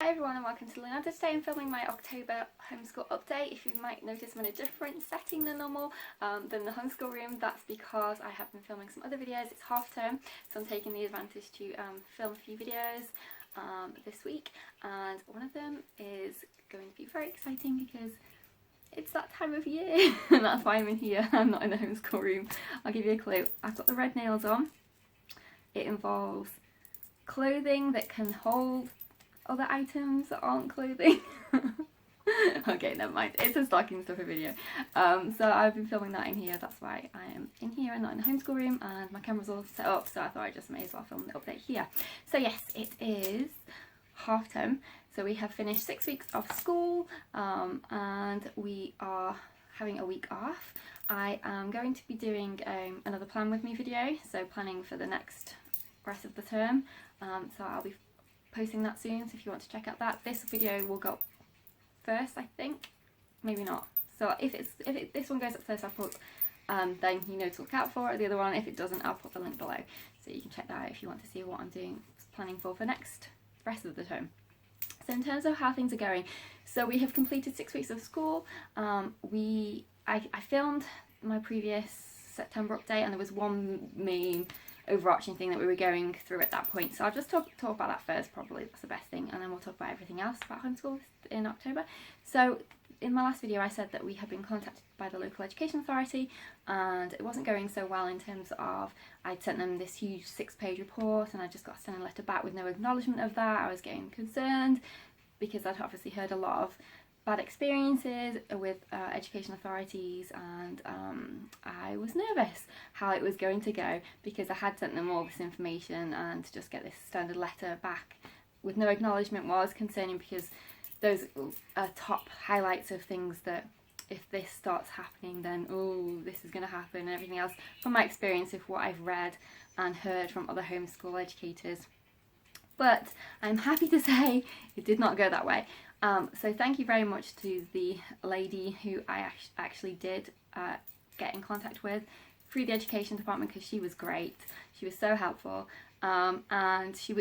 Hi everyone and welcome to the Learning. Today I'm filming my October homeschool update. If you might notice I'm in a different setting than normal than the homeschool room, that's because I have been filming some other videos. It's half term, so I'm taking the advantage to film a few videos this week, and one of them is going to be very exciting because it's that time of year and that's why I'm in here. I'm not in the homeschool room. I'll give you a clue. I've got the red nails on. It involves clothing that can hold other items that aren't clothing. Okay, never mind. It's a stocking stuffer video. So I've been filming that in here. That's why I am in here and not in the homeschool room, and my camera's all set up, so I thought I just may as well film the update here. So yes, it is half term. So we have finished 6 weeks of school, and we are having a week off. I am going to be doing another plan with me video, so planning for the next rest of the term. So I'll be posting that soon, so if you want to check out that. This video will go first, I think. Maybe not. So if this one goes up first, I'll put then you know to look out for it. The other one, if it doesn't, I'll put the link below, so you can check that out if you want to see what I'm planning for next rest of the term. So in terms of how things are going, so we have completed 6 weeks of school. I filmed my previous September update, and there was one main overarching thing that we were going through at that point, so I'll just talk about that first. Probably that's the best thing, and then we'll talk about everything else about homeschool in October. So in my last video I said that we had been contacted by the local education authority, and it wasn't going so well in terms of I'd sent them this huge 6-page report and I just got sent a letter back with no acknowledgement of that. I was getting concerned because I'd obviously heard a lot of bad experiences with education authorities, and I was nervous how it was going to go because I had sent them all this information, and to just get this standard letter back with no acknowledgement was concerning, because those are top highlights of things that if this starts happening, then oh, this is going to happen, and everything else from my experience of what I've read and heard from other homeschool educators. But I'm happy to say it did not go that way. So thank you very much to the lady who I actually did get in contact with through the education department, because she was great. She was so helpful, and she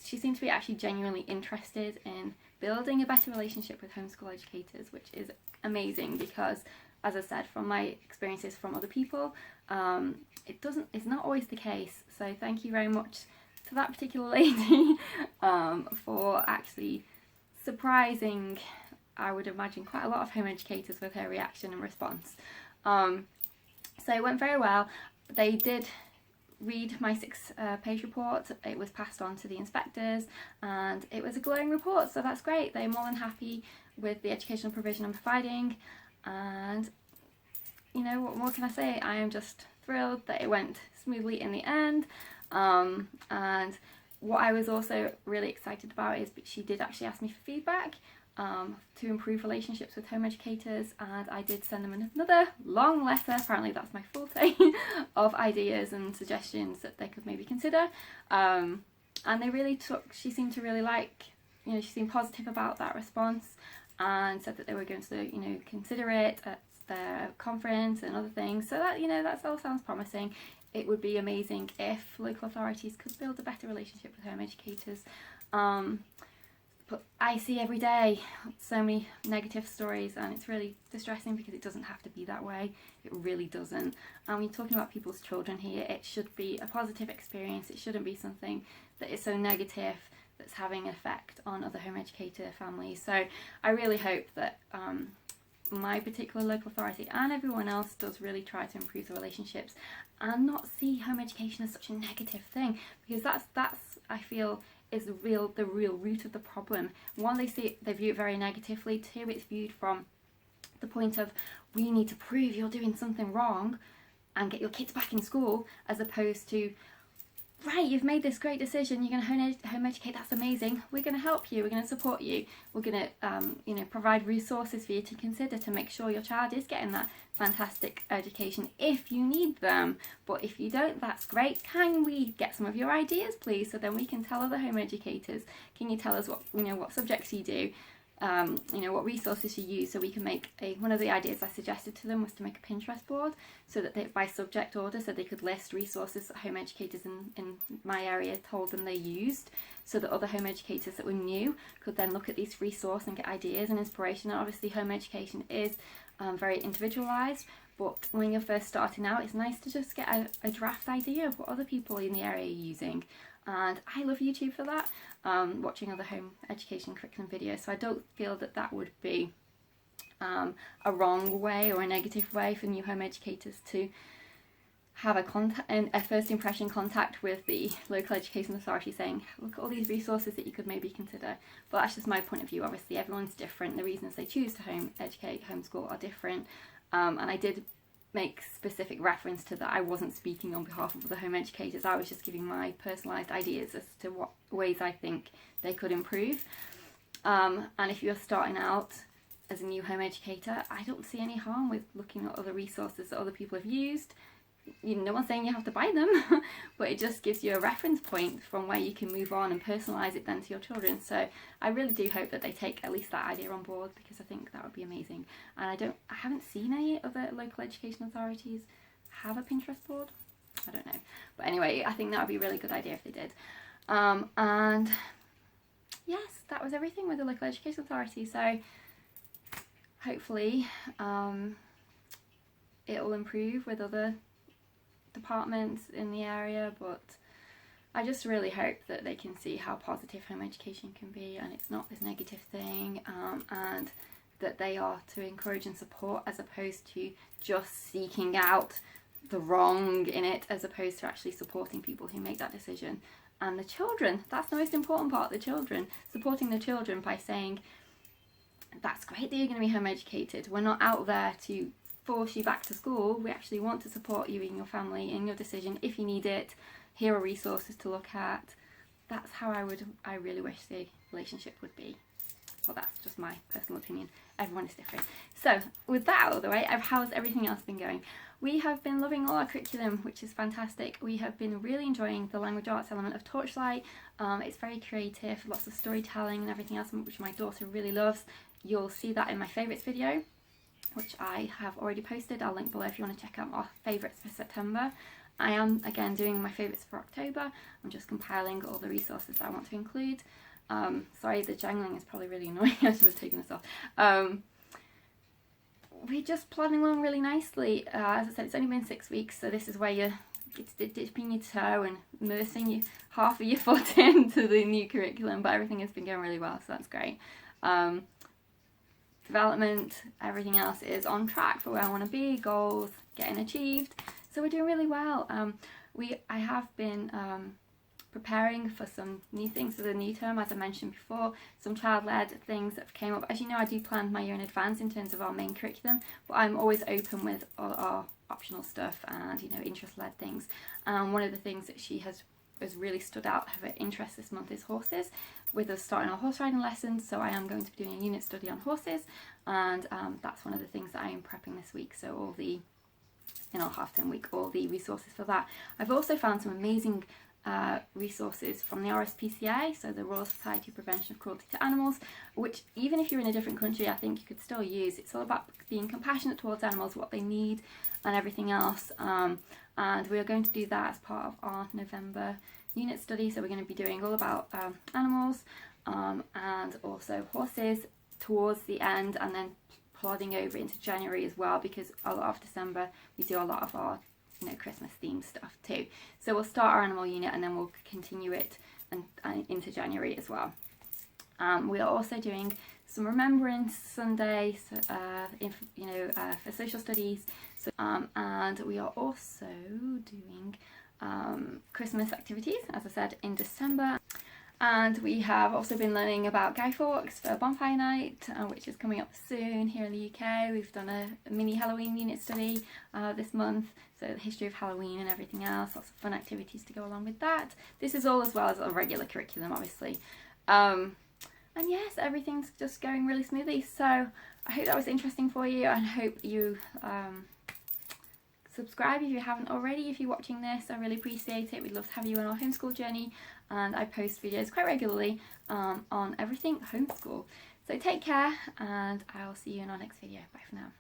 seemed to be actually genuinely interested in building a better relationship with homeschool educators, which is amazing because, as I said, from my experiences from other people, it's not always the case. So thank you very much to that particular lady for actually surprising, I would imagine, quite a lot of home educators with her reaction and response. So it went very well. They did read my 6-page report. It was passed on to the inspectors, and it was a glowing report, so that's great. They're more than happy with the educational provision I'm providing, and you know, what more can I say? I am just thrilled that it went smoothly in the end. And what I was also really excited about is she did actually ask me for feedback to improve relationships with home educators, and I did send them another long letter, apparently that's my forte, of ideas and suggestions that they could maybe consider, and she seemed to really like, you know, she seemed positive about that response, and said that they were going to, you know, consider it at their conference and other things. So that, you know, that all sounds promising. It would be amazing if local authorities could build a better relationship with home educators. But I see every day so many negative stories, and it's really distressing because it doesn't have to be that way. It really doesn't. And when you're talking about people's children here, it should be a positive experience. It shouldn't be something that is so negative that's having an effect on other home educator families. So I really hope that my particular local authority and everyone else does really try to improve the relationships and not see home education as such a negative thing, because that's I feel is the real root of the problem. One, they view it very negatively. Two, it's viewed from the point of, we need to prove you're doing something wrong and get your kids back in school, as opposed to, right, you've made this great decision, you're going to home educate, that's amazing, we're going to help you, we're going to support you, we're going to you know, provide resources for you to consider to make sure your child is getting that fantastic education if you need them. But if you don't, that's great, can we get some of your ideas please, so then we can tell other home educators, can you tell us what, you know, what subjects you do, you know, what resources you use. So we can make one of the ideas I suggested to them was to make a Pinterest board so that they, by subject order, so they could list resources that home educators in my area told them they used, so that other home educators that were new could then look at these resources and get ideas and inspiration. And obviously home education is very individualised, but when you're first starting out, it's nice to just get a draft idea of what other people in the area are using. And I love YouTube for that, watching other home education curriculum videos. So I don't feel that that would be a wrong way or a negative way for new home educators to have a first impression contact with the local education authority saying, look at all these resources that you could maybe consider. But that's just my point of view. Obviously everyone's different. The reasons they choose to home educate, homeschool are different. And I did make specific reference to that. I wasn't speaking on behalf of the home educators. I was just giving my personalised ideas as to what ways I think they could improve. And if you're starting out as a new home educator, I don't see any harm with looking at other resources that other people have used. You know, no one's saying you have to buy them, but it just gives you a reference point from where you can move on and personalise it then to your children. So I really do hope that they take at least that idea on board, because I think that would be amazing. And I haven't seen any other local education authorities have a Pinterest board. I don't know, but anyway, I think that would be a really good idea if they did. And yes, that was everything with the local education authority. So hopefully it will improve with other departments in the area, but I just really hope that they can see how positive home education can be, and it's not this negative thing, and that they are to encourage and support as opposed to just seeking out the wrong in it, as opposed to actually supporting people who make that decision. And the children, that's the most important part, the children, supporting the children by saying, that's great that you're going to be home educated, we're not out there to force you back to school, we actually want to support you in your family, in your decision. If you need it, here are resources to look at. That's how I really wish the relationship would be. Well, that's just my personal opinion. Everyone is different. So with that out of the way, how's everything else been going? We have been loving all our curriculum, which is fantastic. We have been really enjoying the language arts element of Torchlight. It's very creative, lots of storytelling and everything else, which my daughter really loves. You'll see that in my favourites video, which I have already posted. I'll link below if you want to check out our favourites for September. I am again doing my favourites for October. I'm just compiling all the resources that I want to include. Sorry, the jangling is probably really annoying. I should have taken this off. We're just plodding along really nicely. As I said, it's only been 6 weeks, so this is where you're dipping your toe and immersing half of your foot into the new curriculum, but everything has been going really well, so that's great. Development, everything else is on track for where I want to be, goals getting achieved, so we're doing really well. I have been preparing for some new things for the new term, as I mentioned before, some child-led things that came up. As you know, I do plan my year in advance in terms of our main curriculum, but I'm always open with all our optional stuff and, you know, interest-led things. One of the things that she has really stood out of her interest this month is horses, with us starting our horse riding lessons. So I am going to be doing a unit study on horses, and that's one of the things that I am prepping this week. So all the, in our half-term week, all the resources for that. I've also found some amazing resources from the RSPCA, so the Royal Society of Prevention of Cruelty to Animals, which even if you're in a different country, I think you could still use. It's all about being compassionate towards animals, what they need and everything else, and we are going to do that as part of our November unit study. So we're going to be doing all about animals and also horses towards the end, and then plodding over into January as well, because a lot of December we do a lot of our, you know, Christmas themed stuff too. So we'll start our animal unit and then we'll continue it and into January as well. We are also doing some Remembrance Sunday, for social studies. So, and we are also doing Christmas activities, as I said, in December. And we have also been learning about Guy Fawkes for Bonfire Night, which is coming up soon here in the UK. We've done a mini Halloween unit study this month, so the history of Halloween and everything else, lots of fun activities to go along with that. This is all as well as a regular curriculum, obviously. And yes, everything's just going really smoothly, so I hope that was interesting for you, and I hope you subscribe if you haven't already. If you're watching this, I really appreciate it. We'd love to have you on our homeschool journey, and I post videos quite regularly on everything homeschool. So take care, and I'll see you in our next video. Bye for now.